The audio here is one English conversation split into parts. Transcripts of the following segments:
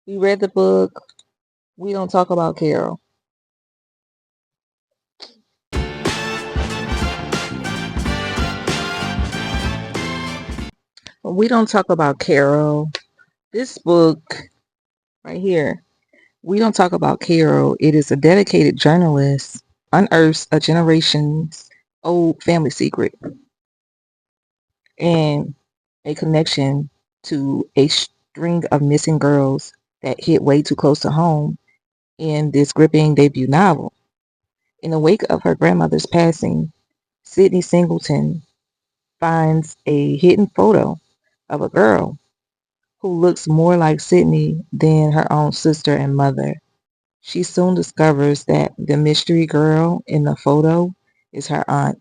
We read the book. We don't talk about Carol. We don't talk about Carol. This book right here, we don't talk about Carol. It is a dedicated journalist unearths a generation's old family secret and a connection to a string of missing girls that hit way too close to home in this gripping debut novel. In the wake of her grandmother's passing, Sydney Singleton finds a hidden photo of a girl who looks more like Sydney than her own sister and mother. She soon discovers that the mystery girl in the photo is her aunt,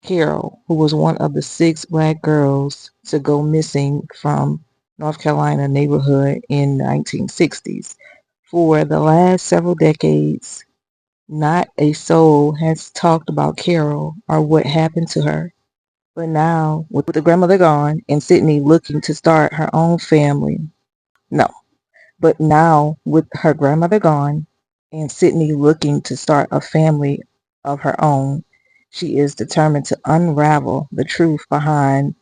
Carol, who was one of the 6 black girls to go missing from North Carolina neighborhood in the 1960s. For the last several decades, not a soul has talked about Carol or what happened to her. But now, with the grandmother gone and Sydney looking to start her own family, no, but now with her grandmother gone and Sydney looking to start a family of her own, she is determined to unravel the truth behind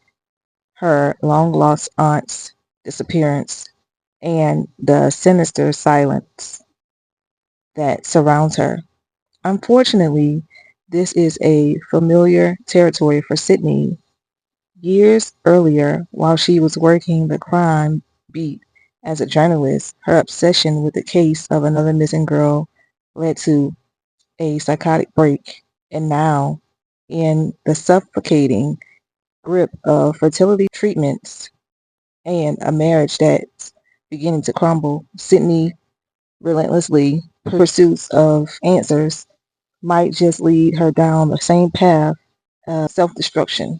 her long-lost aunt's disappearance and the sinister silence that surrounds her. Unfortunately, this is a familiar territory for Sydney. Years earlier, while she was working the crime beat as a journalist, her obsession with the case of another missing girl led to a psychotic break. And now, in the suffocating grip of fertility treatments and a marriage that's beginning to crumble, Sydney relentlessly pursuits of answers might just lead her down the same path of self-destruction.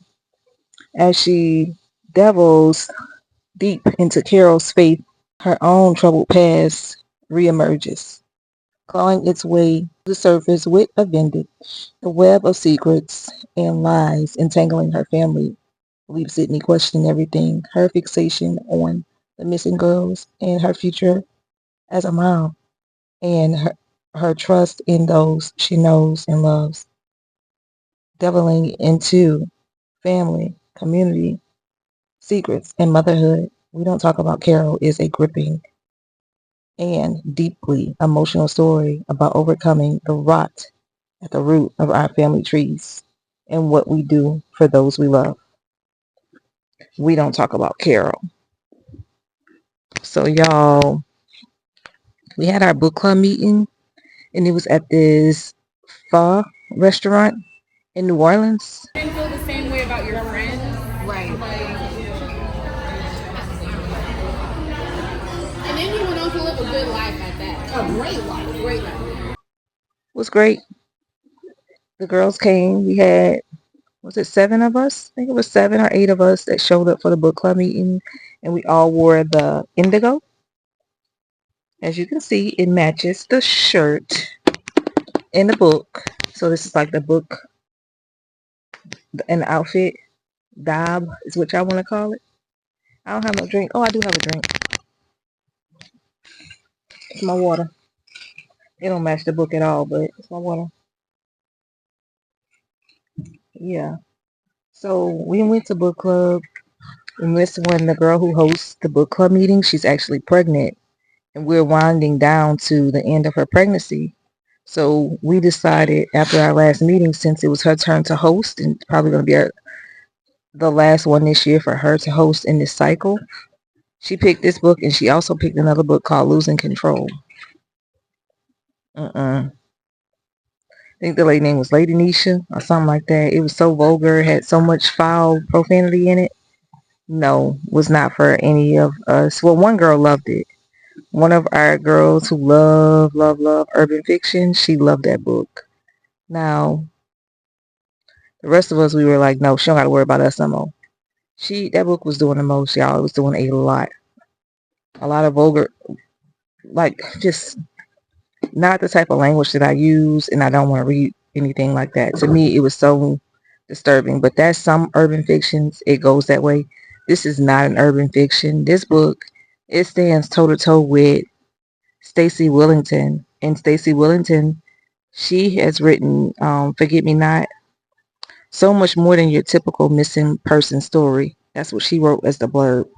As she delves deep into Carol's faith, her own troubled past reemerges, clawing its way to the surface with a vengeance. The web of secrets and lies entangling her family leaves Sydney questioning everything, her fixation on the missing girls and her future as a mom, and her trust in those she knows and loves. Delving into family, community, secrets, and motherhood, We Don't Talk About Carol is a gripping and deeply emotional story about overcoming the rot at the root of our family trees and what we do for those we love. We don't talk about Carol. So y'all, we had our book club meeting and it was at this pho restaurant in New Orleans. You didn't feel the same way about your friends, Right. and then you went on to live a good life at that. A great life. Great life. It was great. The girls came. We had, was it 7 of us? I think it was 7 or 8 of us that showed up for the book club meeting, and we all wore the indigo. As you can see, it matches the shirt in the book. So this is like the book and the outfit. Dab is what y'all want to call it. I don't have no drink. Oh, I do have a drink. It's my water. It don't match the book at all, but it's my water. Yeah. So we went to book club. And this one, the girl who hosts the book club meeting, she's actually pregnant. And we're winding down to the end of her pregnancy. So we decided after our last meeting, since it was her turn to host, and probably going to be the last one this year for her to host in this cycle, she picked this book, and she also picked another book called Losing Control. I think the lady name was Lady Nisha or something like that. It was so vulgar, had so much foul profanity in it. No, was not for any of us. Well, one girl loved it. One of our girls who love urban fiction, she loved that book. Now, the rest of us, we were like, no, she don't got to worry about us no more. That book was doing the most, y'all. It was doing a lot. A lot of vulgar, like, just not the type of language that I use, and I don't want to read anything like that. To me, it was so disturbing. But that's some urban fictions. It goes that way. This is not an urban fiction. This book It stands toe to toe with Stacy Willington. And Stacy Willington, she has written Forget Me Not, so much more than your typical missing person story. That's what she wrote as the blurb.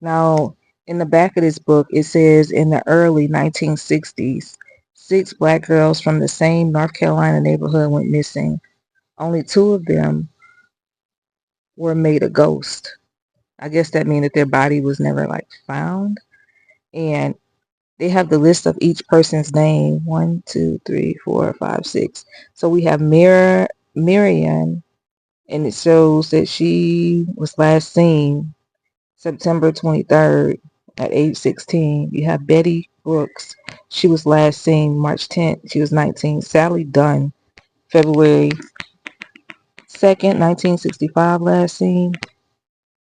Now, in the back of this book, it says in the early 1960s, 6 black girls from the same North Carolina neighborhood went missing. Only 2 of them were made a ghost. I guess that means that their body was never like found. And they have the list of each person's name. 1, 2, 3, 4, 5, 6. So we have Miriam, and it shows that she was last seen September 23rd at age 16. You have Betty Brooks. She was last seen March 10th. She was 19. Sally Dunn, February 2nd, 1965, last seen.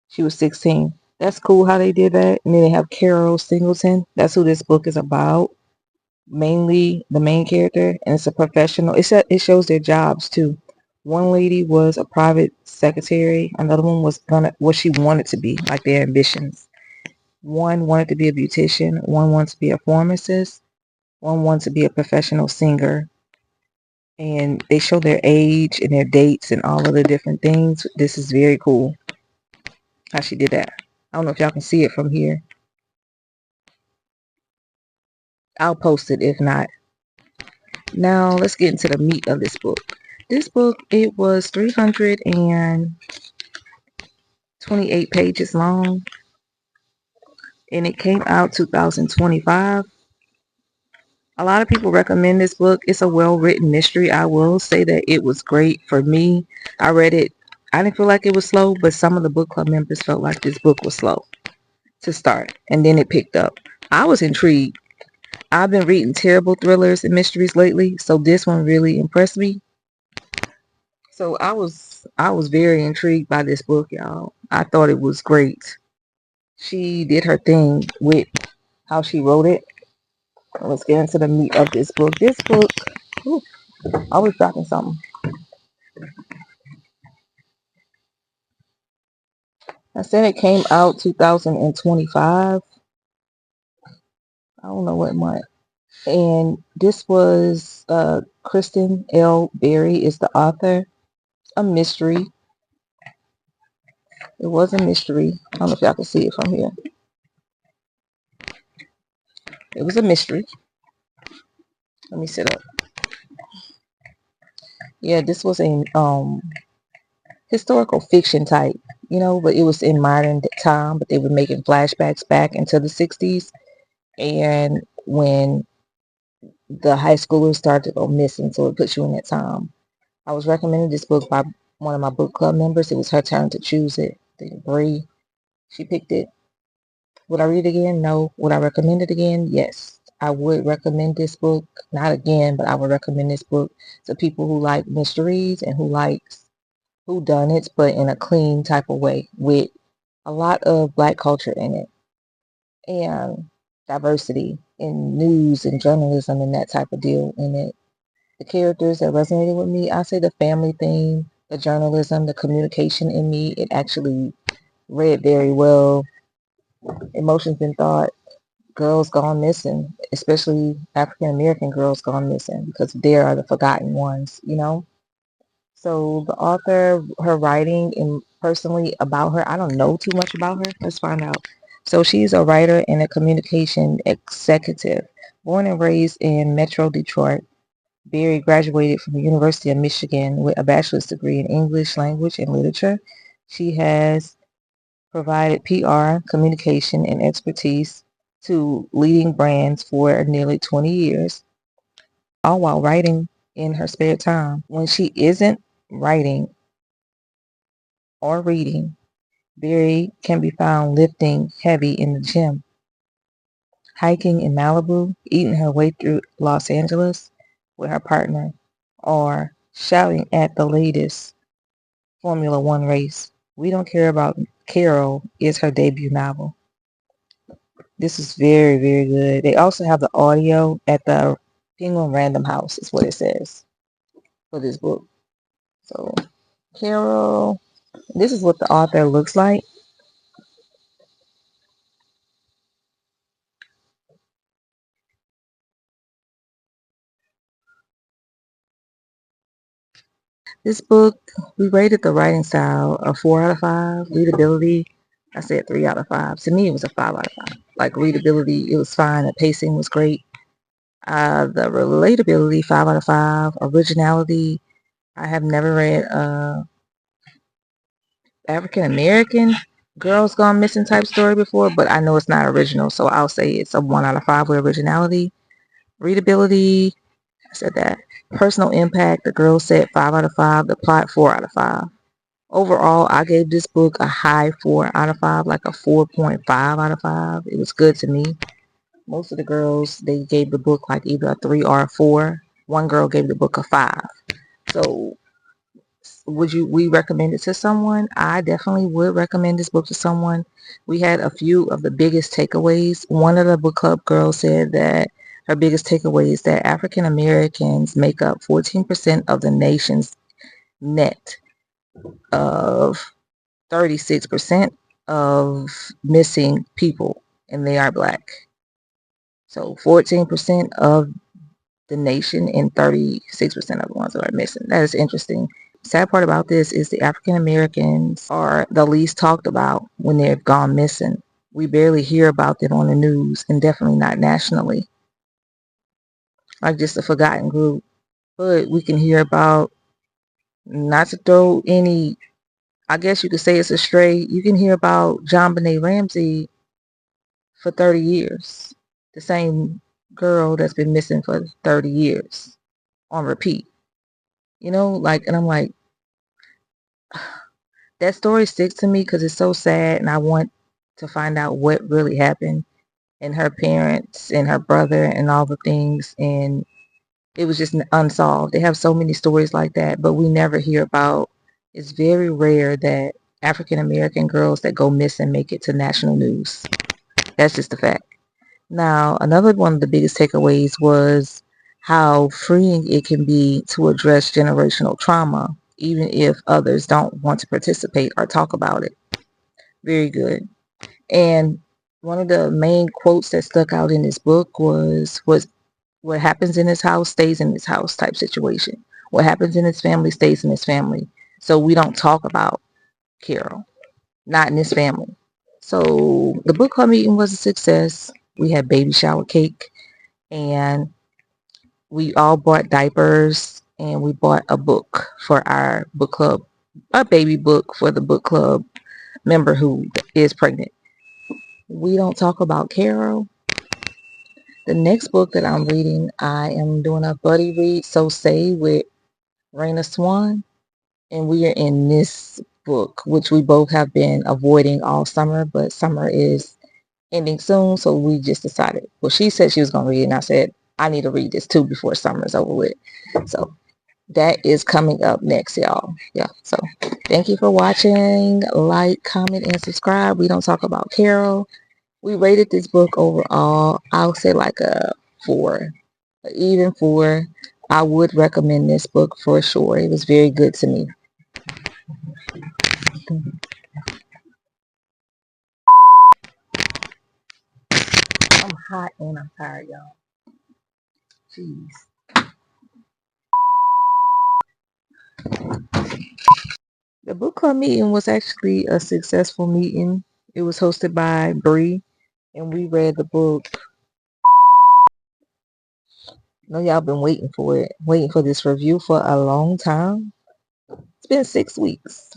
She was 16. That's cool how they did that. And then they have Carol Singleton. That's who this book is about. Mainly the main character, and it's a professional. It shows their jobs too. One lady was a private secretary. Another one was what she wanted to be, like their ambitions. One wanted to be a beautician. One wanted to be a pharmacist. One wanted to be a professional singer. And they show their age and their dates and all of the different things. This is very cool how she did that. I don't know if y'all can see it from here. I'll post it if not. Now let's get into the meat of this book. This book, it was 328 pages long, and it came out 2025. A lot of people recommend this book. It's a well-written mystery. I will say that it was great for me. I read it. I didn't feel like it was slow, but some of the book club members felt like this book was slow to start, and then it picked up. I was intrigued. I've been reading terrible thrillers and mysteries lately, so this one really impressed me. So I was very intrigued by this book, y'all. I thought it was great. She did her thing with how she wrote it. Let's get into the meat of this book. This book, ooh, I was dropping something. I said it came out 2025. I don't know what month. And this was Kristen L. Berry is the author. A mystery. It was a mystery. I don't know if y'all can see it from here. It was a mystery. Let me sit up. Yeah, this was a historical fiction type, but it was in modern time, but they were making flashbacks back into the 60s and when the high schoolers started to go missing, so it puts you in that time. I was recommended this book by one of my book club members. It was her turn to choose it. I think Bree, she picked it. Would I read it again? No. Would I recommend it again? Yes. I would recommend this book. Not again, but I would recommend this book to people who like mysteries and who likes whodunits, but in a clean type of way with a lot of black culture in it and diversity in news and journalism and that type of deal in it. The characters that resonated with me, I say the family theme, the journalism, the communication in me, it actually read very well. Emotions and thought, girls gone missing, especially African American girls gone missing because they are the forgotten ones. So the author, her writing, and personally about her, I don't know too much about her. Let's find out. So she's a writer and a communication executive. Born and raised in Metro Detroit, Berry graduated from the University of Michigan with a bachelor's degree in English language and literature. She has provided PR, communication, and expertise to leading brands for nearly 20 years, all while writing in her spare time. When she isn't writing or reading, Berry can be found lifting heavy in the gym, hiking in Malibu, eating her way through Los Angeles with her partner, or shouting at the latest Formula One race. We Don't Care About Carol is her debut novel. This is very, very good. They also have the audio at the Penguin Random House, is what it says for this book. So, Carol, this is what the author looks like. This book, we rated the writing style a 4 out of 5. Readability, I said 3 out of 5. To me, it was a 5 out of 5. Like readability, it was fine. The pacing was great. The relatability, 5 out of 5. Originality, I have never read African American girls gone missing type story before, but I know it's not original, so I'll say it's a 1 out of 5 with originality. Readability, I said that. Personal impact, the girl said 5 out of 5. The plot, 4 out of 5. Overall, I gave this book a high 4 out of 5, like a 4.5 out of 5. It was good to me. Most of the girls, they gave the book like either a 3 or a 4. One girl gave the book a 5. So we recommend it to someone? I definitely would recommend this book to someone. We had a few of the biggest takeaways. One of the book club girls said that her biggest takeaway is that African Americans make up 14% of the nation's net of 36% of missing people, and they are black. So 14% of the nation and 36% of the ones that are missing. That is interesting. Sad part about this is the African Americans are the least talked about when they've gone missing. We barely hear about them on the news, and definitely not nationally, like just a forgotten group. But we can hear about, not to throw any, I guess you could say it's a stray, you can hear about John Benet Ramsey for 30 years. The same girl that's been missing for 30 years on repeat. Like, and I'm like, that story sticks to me because it's so sad, and I want to find out what really happened, and her parents and her brother and all the things, and it was just unsolved. They have so many stories like that, but we never hear about. It's very rare that African American girls that go missing make it to national news. That's just a fact. Now, another one of the biggest takeaways was how freeing it can be to address generational trauma, even if others don't want to participate or talk about it. Very good. And one of the main quotes that stuck out in this book was what happens in his house stays in his house type situation. What happens in his family stays in his family. So we don't talk about Carol, not in his family. So the book club meeting was a success. We had baby shower cake, and we all bought diapers, and we bought a book for our book club, a baby book for the book club member who is pregnant. We don't talk about Carol. The next book that I'm reading, I am doing a buddy read, So Say, with Raina Swan. And we are in this book, which we both have been avoiding all summer, but summer is ending soon, so we just decided. Well, she said she was going to read it, and I said, I need to read this too before summer is over with. So that is coming up next, y'all. Yeah, so thank you for watching. Like, comment, and subscribe. We don't talk about Carol. We rated this book overall, I'll say like a 4, even 4. I would recommend this book for sure. It was very good to me. I'm hot and I'm tired, y'all. Jeez. The book club meeting was actually a successful meeting. It was hosted by Bree, and we read the book. I know y'all been waiting for it, waiting for this review for a long time. It's been 6 weeks.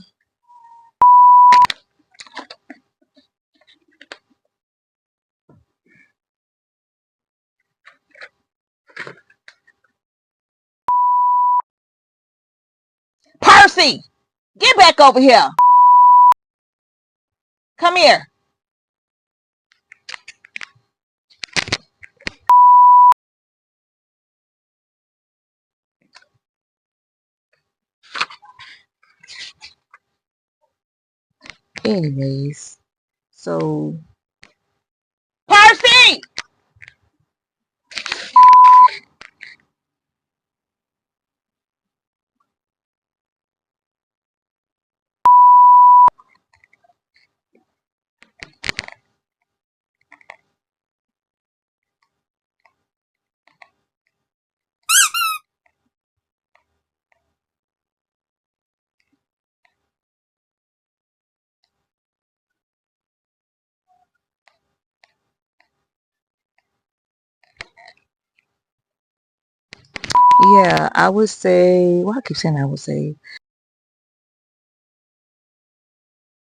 Percy, get back over here. Come here. Anyways, so Percy! Yeah, I would say. Well, I keep saying I would say.